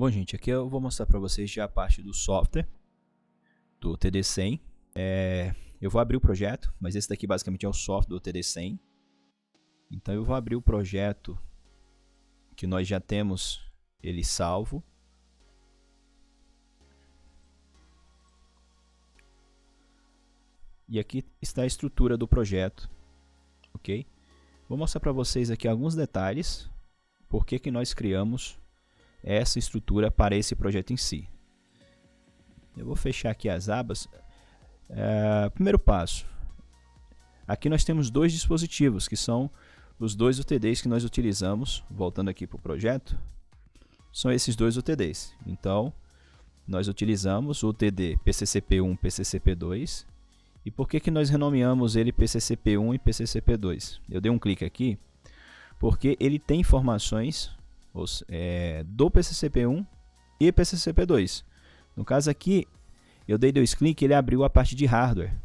Bom, gente, aqui eu vou mostrar para vocês já a parte do software do TD100. Eu vou abrir o projeto, mas esse daqui basicamente é o software do TD100. Então eu vou abrir o projeto que nós já temos ele salvo. E aqui está a estrutura do projeto, ok? Vou mostrar para vocês aqui alguns detalhes, por que nós criamos essa estrutura para esse projeto em si. Eu vou fechar aqui as abas. Primeiro passo, aqui nós temos dois dispositivos, que são os dois UTDs que nós utilizamos. Voltando aqui para o projeto, são esses dois UTDs. Então, nós utilizamos o UTD PCCP1 e PCCP2. E por que nós renomeamos ele PCCP1 e PCCP2? Eu dei um clique aqui, porque ele tem informações do PCCP1 e PCCP2. No caso aqui, eu dei dois cliques e ele abriu a parte de hardware.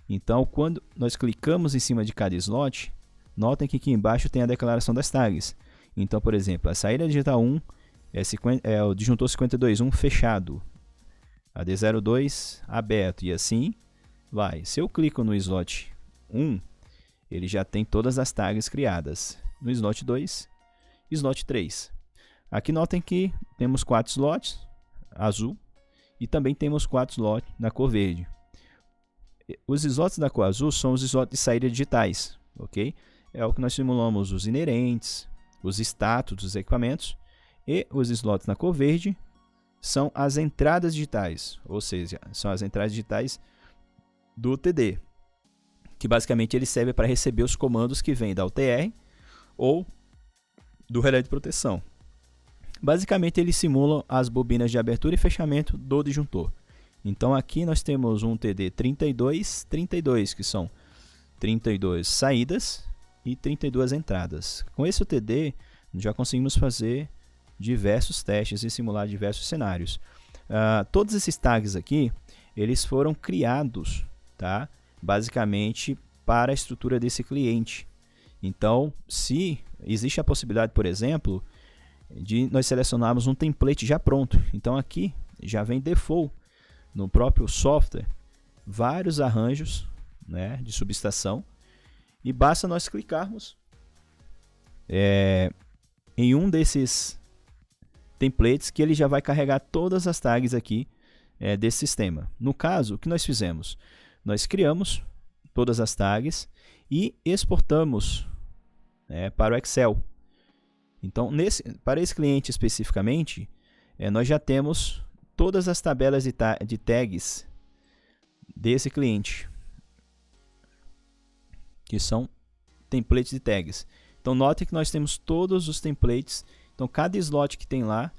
Então, quando nós clicamos em cima de cada slot, notem que aqui embaixo tem a declaração das tags. Então, por exemplo, a saída digital 1 é o disjuntor 52.1 fechado, a D02 aberto, e assim vai. Se eu clico no slot 1, ele já tem todas as tags criadas. No slot 2, slot 3. Aqui notem que temos 4 slots azul e também temos 4 slots na cor verde. Os slots da cor azul são os slots de saída digitais, ok? É o que nós simulamos os inerentes, os status dos equipamentos, e os slots na cor verde são as entradas digitais, ou seja, são as entradas digitais do TD, que basicamente ele serve para receber os comandos que vêm da UTR ou do relé de proteção. Basicamente ele simula as bobinas de abertura e fechamento do disjuntor. Então aqui nós temos um TD 32, que são 32 saídas e 32 entradas. Com esse UTD já conseguimos fazer diversos testes e simular diversos cenários. Todos esses tags aqui, eles foram criados, tá? Basicamente para a estrutura desse cliente. Então, se existe a possibilidade, por exemplo, de nós selecionarmos um template já pronto. Então aqui já vem default no próprio software vários arranjos, né, de subestação, e basta nós clicarmos em um desses templates que ele já vai carregar todas as tags aqui desse sistema. No caso, o que nós fizemos? Nós criamos todas as tags e exportamos para o Excel. Então, para esse cliente especificamente, nós já temos todas as tabelas de tags desse cliente, que são templates de tags. Então, note que nós temos todos os templates. Então, cada slot que tem lá,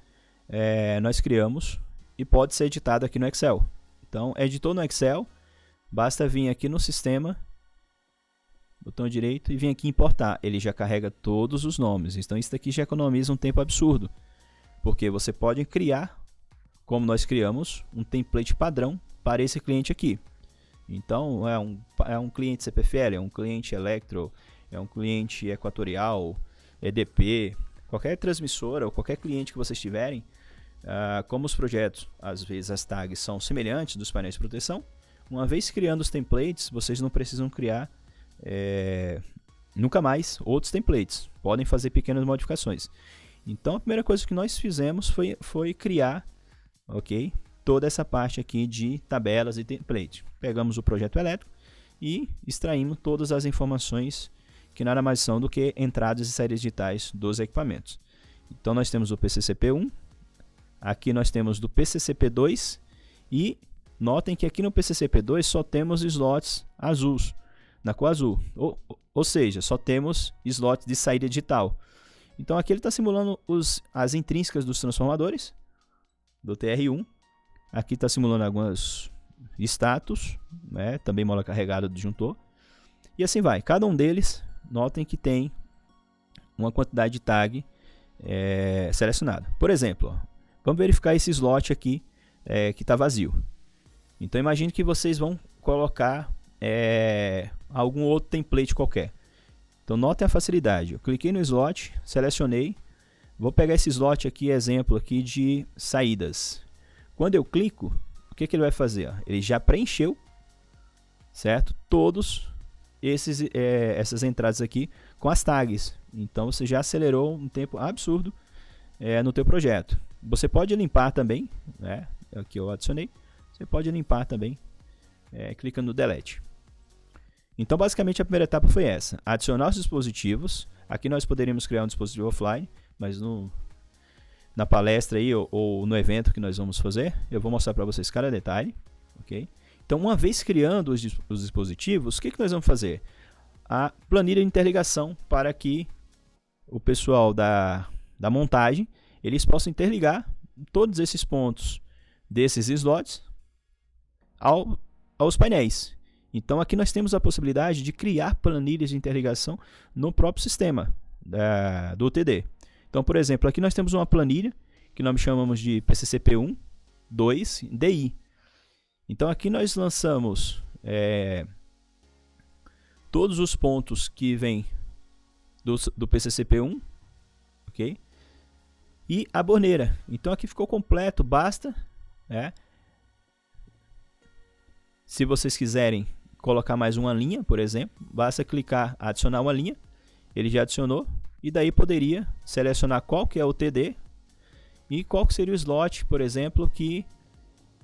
nós criamos e pode ser editado aqui no Excel. Então, editou no Excel, basta vir aqui no sistema, botão direito, e vir aqui importar. Ele já carrega todos os nomes. Então isso daqui já economiza um tempo absurdo, porque você pode criar, como nós criamos, um template padrão para esse cliente aqui. Então é um cliente CPFL, é um cliente Electro, é um cliente Equatorial, EDP, qualquer transmissora ou qualquer cliente que vocês tiverem. Como os projetos, às vezes as tags são semelhantes dos painéis de proteção, uma vez criando os templates, vocês não precisam criar nunca mais outros templates. Podem fazer pequenas modificações. Então a primeira coisa que nós fizemos foi criar, ok, toda essa parte aqui de tabelas e template. Pegamos o projeto elétrico e extraímos todas as informações que nada mais são do que entradas e saídas digitais dos equipamentos. Então nós temos o PCCP1, aqui nós temos do PCCP2, e notem que aqui no PCCP2 só temos slots azuis, na cor azul, ou seja, só temos slots de saída digital. Então aqui ele está simulando as intrínsecas dos transformadores do TR1. Aqui está simulando alguns status, né, também mola carregada do disjuntor, e assim vai. Cada um deles, notem que tem uma quantidade de tag selecionada. Por exemplo, vamos verificar esse slot aqui que está vazio. Então imagine que vocês vão colocar algum outro template qualquer. Então notem a facilidade. Eu cliquei no slot, selecionei, Vou pegar esse slot aqui, exemplo aqui de saídas. Quando eu clico, o que ele vai fazer? Ele já preencheu, certo? Todos essas entradas aqui com as tags. Então você já acelerou um tempo absurdo no teu projeto. Você pode limpar também, né? Aqui eu adicionei. Você pode limpar também, clicando no delete. Então basicamente a primeira etapa foi essa: adicionar os dispositivos. Aqui nós poderíamos criar um dispositivo offline, mas na palestra aí ou no evento que nós vamos fazer, eu vou mostrar para vocês cada detalhe, ok? Então, uma vez criando os dispositivos, o que nós vamos fazer? A planilha de interligação para que o pessoal da montagem eles possam interligar todos esses pontos desses slots aos painéis. Então, aqui nós temos a possibilidade de criar planilhas de interligação no próprio sistema do UTD. Então, por exemplo, aqui nós temos uma planilha que nós chamamos de PCCP1, 2, DI. Então, aqui nós lançamos todos os pontos que vêm do PCCP1, ok? E a borneira. Então, aqui ficou completo, basta. Se vocês quiserem colocar mais uma linha, por exemplo, basta clicar, adicionar uma linha, ele já adicionou, e daí poderia selecionar qual que é o TD e qual que seria o slot, por exemplo, que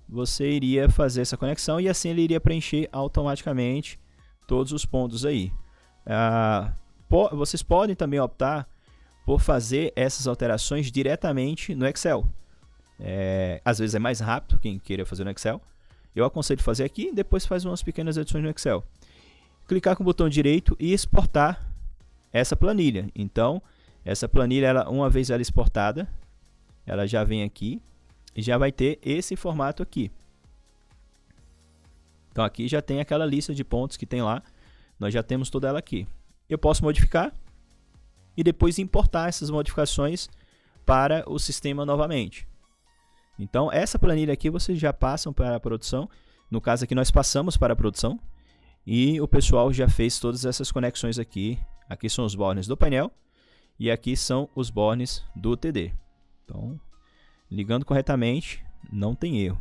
você iria fazer essa conexão, e assim ele iria preencher automaticamente todos os pontos aí. Vocês podem também optar por fazer essas alterações diretamente no Excel. Às vezes é mais rápido quem queira fazer no Excel. Eu aconselho fazer aqui e depois faz umas pequenas adições no Excel. Clicar com o botão direito e exportar essa planilha. Então, essa planilha, uma vez ela exportada, ela já vem aqui e já vai ter esse formato aqui. Então, aqui já tem aquela lista de pontos que tem lá. Nós já temos toda ela aqui. Eu posso modificar e depois importar essas modificações para o sistema novamente. Então, essa planilha aqui vocês já passam para a produção. No caso aqui, nós passamos para a produção. E o pessoal já fez todas essas conexões aqui. Aqui são os bornes do painel. E aqui são os bornes do TD. Então, ligando corretamente, não tem erro.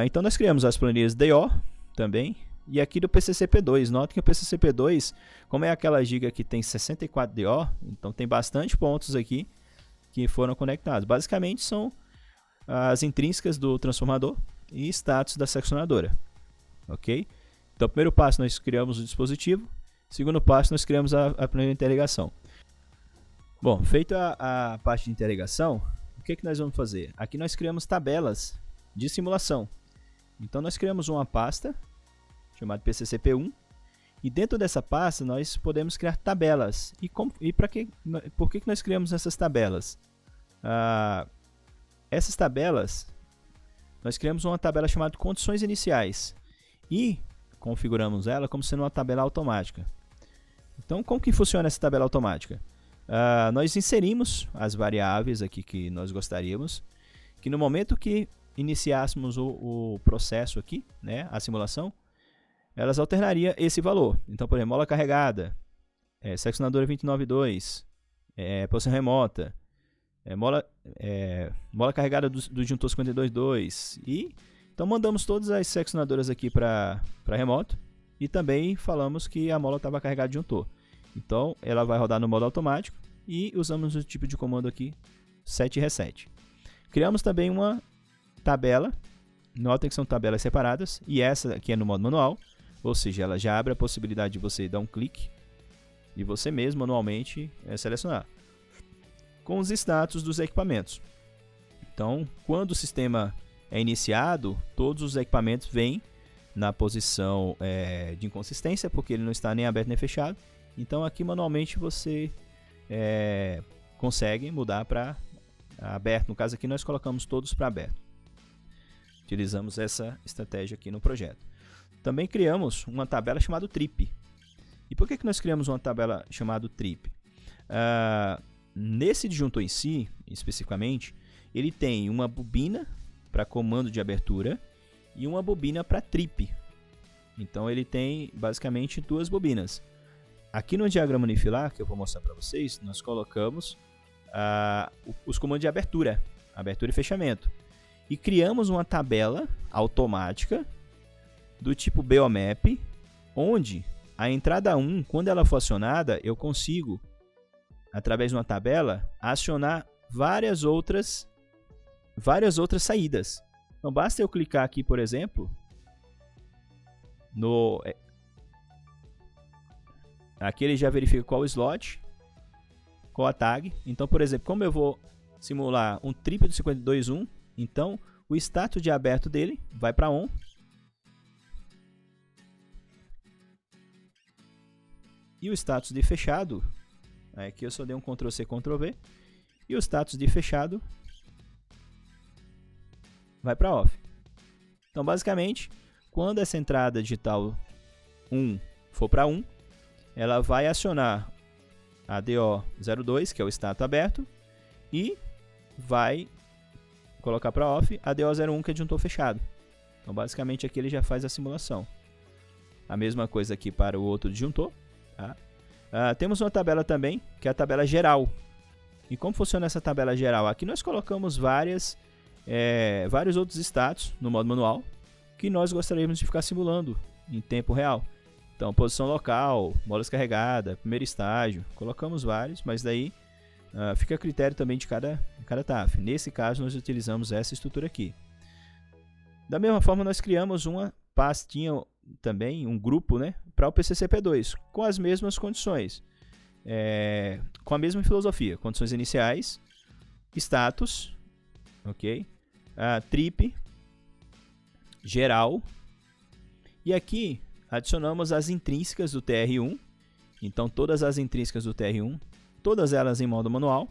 Então, nós criamos as planilhas DO também. E aqui do PCCP2. Notem que o PCCP2, como é aquela giga que tem 64 DO, então tem bastante pontos aqui que foram conectados. Basicamente são as intrínsecas do transformador e status da seccionadora. Ok? Então, primeiro passo, nós criamos o dispositivo. Segundo passo, nós criamos a planilha de interligação. Bom, feita a parte de interligação, o que nós vamos fazer? Aqui nós criamos tabelas de simulação. Então, nós criamos uma pasta chamada PCCP1. E dentro dessa pasta nós podemos criar tabelas. Por que nós criamos essas tabelas? Essas tabelas, nós criamos uma tabela chamada condições iniciais e configuramos ela como sendo uma tabela automática. Então, como que funciona essa tabela automática? Nós inserimos as variáveis aqui que nós gostaríamos, que no momento que iniciássemos o processo aqui, né, a simulação, elas alternariam esse valor. Então, por exemplo, mola carregada, seccionadora 29.2, posição remota, mola carregada do disjuntor 52.2. E então mandamos todas as seccionadoras aqui para remoto e também falamos que a mola estava carregada de disjuntor. Então, ela vai rodar no modo automático e usamos o tipo de comando aqui, set reset. Criamos também uma tabela. Notem que são tabelas separadas e essa aqui é no modo manual. Ou seja, ela já abre a possibilidade de você dar um clique e você mesmo manualmente selecionar. Com os status dos equipamentos. Então, quando o sistema é iniciado, todos os equipamentos vêm na posição de inconsistência, porque ele não está nem aberto nem fechado. Então, aqui manualmente você consegue mudar para aberto. No caso aqui, nós colocamos todos para aberto. Utilizamos essa estratégia aqui no projeto. Também criamos uma tabela chamada trip. E por que nós criamos uma tabela chamada trip? Nesse disjuntor em si, especificamente, ele tem uma bobina para comando de abertura e uma bobina para trip. Então ele tem basicamente duas bobinas. Aqui no diagrama unifilar, que eu vou mostrar para vocês, nós colocamos os comandos de abertura e fechamento. E criamos uma tabela automática do tipo BOMAP, onde a entrada 1, quando ela for acionada, eu consigo, através de uma tabela, acionar várias outras saídas. Então basta eu clicar aqui, por exemplo, aqui ele já verifica qual o slot, qual a tag. Então, por exemplo, como eu vou simular um triplo de 52.1, então o status de aberto dele vai para ON. E o status de fechado, aqui eu só dei um Ctrl+C, Ctrl+V, e o status de fechado vai para OFF. Então, basicamente, quando essa entrada digital 1 for para 1, ela vai acionar a DO02, que é o status aberto, e vai colocar para OFF a DO01, que é disjuntor fechado. Então, basicamente, aqui ele já faz a simulação. A mesma coisa aqui para o outro disjuntor. Tá? Temos uma tabela também, que é a tabela geral. E como funciona essa tabela geral? Aqui nós colocamos vários outros status no modo manual que nós gostaríamos de ficar simulando em tempo real. Então, posição local, molas carregada, primeiro estágio, colocamos vários, mas daí fica a critério também de cada TAF. Nesse caso, nós utilizamos essa estrutura aqui. Da mesma forma, nós criamos uma pastinha também, um grupo, né, para o PCCP2, com as mesmas condições, com a mesma filosofia, condições iniciais, status, ok, trip, geral, e aqui adicionamos as intrínsecas do TR1, então todas as intrínsecas do TR1, todas elas em modo manual,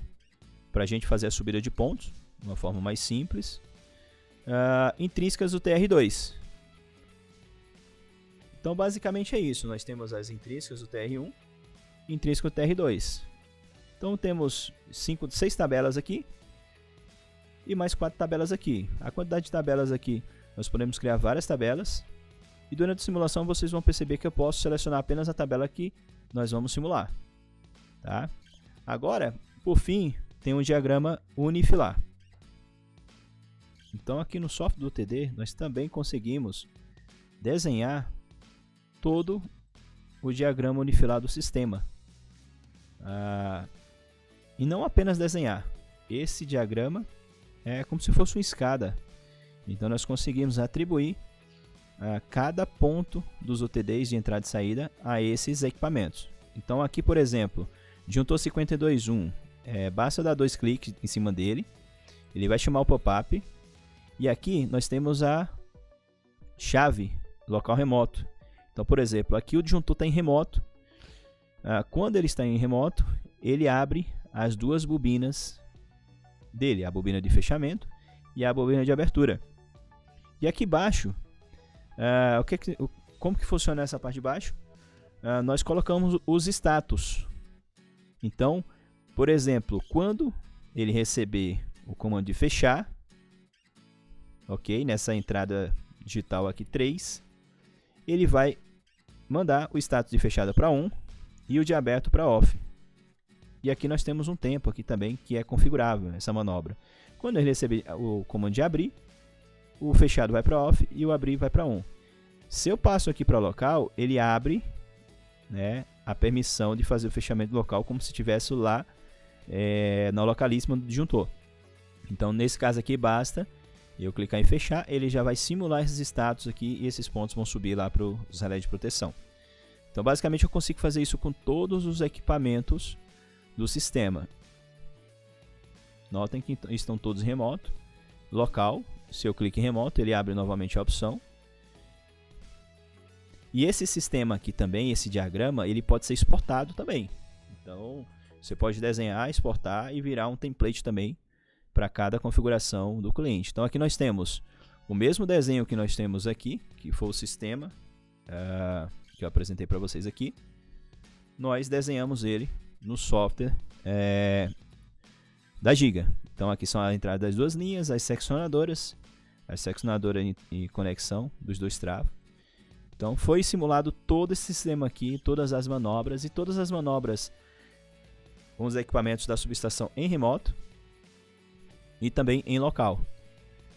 para a gente fazer a subida de pontos, de uma forma mais simples, intrínsecas do TR2. Então, basicamente é isso. Nós temos as intrínsecas do TR1 e intrínseca do TR2. Então, temos 6 tabelas aqui e mais 4 tabelas aqui. A quantidade de tabelas aqui, nós podemos criar várias tabelas. E durante a simulação, vocês vão perceber que eu posso selecionar apenas a tabela que nós vamos simular. Tá? Agora, por fim, tem um diagrama unifilar. Então, aqui no software do TD, nós também conseguimos desenhar todo o diagrama unifilar do sistema. E não apenas desenhar. Esse diagrama é como se fosse uma escada. Então nós conseguimos atribuir cada ponto dos OTDs de entrada e saída a esses equipamentos. Então aqui, por exemplo, disjuntor 52.1, basta dar 2 cliques em cima dele, ele vai chamar o pop-up, e aqui nós temos a chave local remoto. Então, por exemplo, aqui o disjuntor está em remoto. Quando ele está em remoto, ele abre as duas bobinas dele, a bobina de fechamento e a bobina de abertura. E aqui embaixo, como que funciona essa parte de baixo? Nós colocamos os status. Então, por exemplo, quando ele receber o comando de fechar, ok, nessa entrada digital aqui 3, ele vai mandar o status de fechada para ON e o de aberto para OFF. E aqui nós temos um tempo aqui também que é configurável essa manobra. Quando ele receber o comando de abrir, o fechado vai para OFF e o abrir vai para ON. Se eu passo aqui para local, ele abre, né, a permissão de fazer o fechamento local como se estivesse lá na localíssima do disjuntor. Então, nesse caso aqui, basta eu clicar em fechar, ele já vai simular esses status aqui e esses pontos vão subir lá para os relés de proteção. Então, basicamente, eu consigo fazer isso com todos os equipamentos do sistema. Notem que estão todos em remoto. Local, se eu clico em remoto, ele abre novamente a opção. E esse sistema aqui também, esse diagrama, ele pode ser exportado também. Então, você pode desenhar, exportar e virar um template também para cada configuração do cliente. Então, aqui nós temos o mesmo desenho que nós temos aqui, que foi o sistema que eu apresentei para vocês aqui. Nós desenhamos ele no software da Giga. Então, aqui são a entrada das duas linhas, as seccionadoras em conexão dos dois travos. Então, foi simulado todo esse sistema aqui, todas as manobras, e todas as manobras com os equipamentos da subestação em remoto e também em local.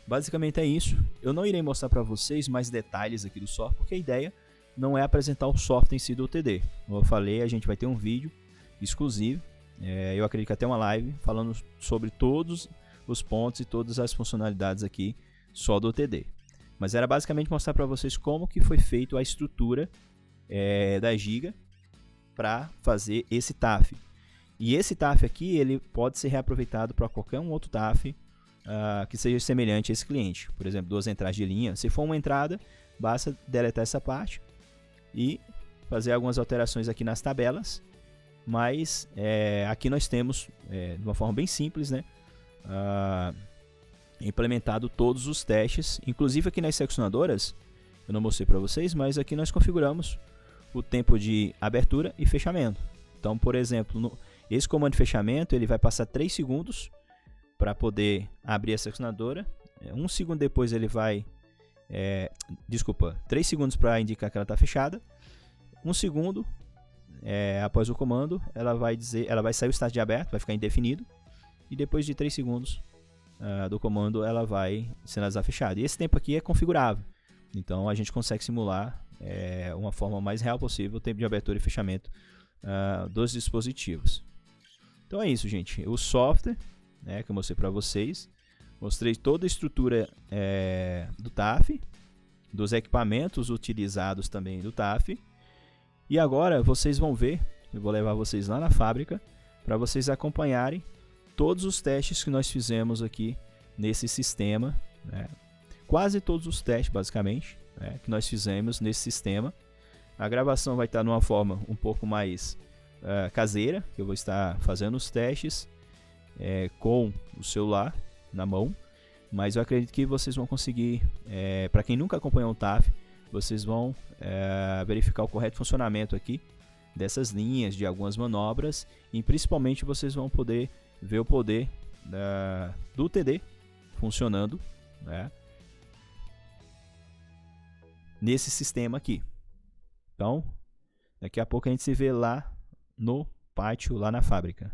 Basicamente é isso. Eu não irei mostrar para vocês mais detalhes aqui do software, porque a ideia não é apresentar o software em si do UTD. Como eu falei, a gente vai ter um vídeo exclusivo, eu acredito que até uma live, falando sobre todos os pontos e todas as funcionalidades aqui só do UTD. Mas era basicamente mostrar para vocês como que foi feito a estrutura da Giga para fazer esse TAF. E esse TAF aqui ele pode ser reaproveitado para qualquer um outro TAF que seja semelhante a esse cliente. Por exemplo, 2 entradas de linha. Se for uma entrada, basta deletar essa parte e fazer algumas alterações aqui nas tabelas. Mas aqui nós temos, de uma forma bem simples, né, implementado todos os testes. Inclusive aqui nas seccionadoras, eu não mostrei para vocês, mas aqui nós configuramos o tempo de abertura e fechamento. Então, por exemplo, esse comando de fechamento ele vai passar 3 segundos para poder abrir a seccionadora. 1 segundo depois ele vai... 3 segundos para indicar que ela está fechada. 1 segundo após o comando, ela vai sair o estado de aberto, vai ficar indefinido. E depois de 3 segundos do comando, ela vai sinalizar fechada. E esse tempo aqui é configurável. Então a gente consegue simular uma forma mais real possível o tempo de abertura e fechamento dos dispositivos. Então é isso, gente. O software que eu mostrei para vocês. Mostrei toda a estrutura do TAF, dos equipamentos utilizados também do TAF. E agora vocês vão ver, eu vou levar vocês lá na fábrica para vocês acompanharem todos os testes que nós fizemos aqui nesse sistema. Quase todos os testes, basicamente, que nós fizemos nesse sistema. A gravação vai estar numa forma um pouco mais caseira, que eu vou estar fazendo os testes com o celular na mão, mas eu acredito que vocês vão conseguir, para quem nunca acompanhou o TAF, vocês vão verificar o correto funcionamento aqui dessas linhas, de algumas manobras, e principalmente vocês vão poder ver o poder do UTD funcionando, nesse sistema aqui. Então, daqui a pouco a gente se vê lá no pátio, lá na fábrica.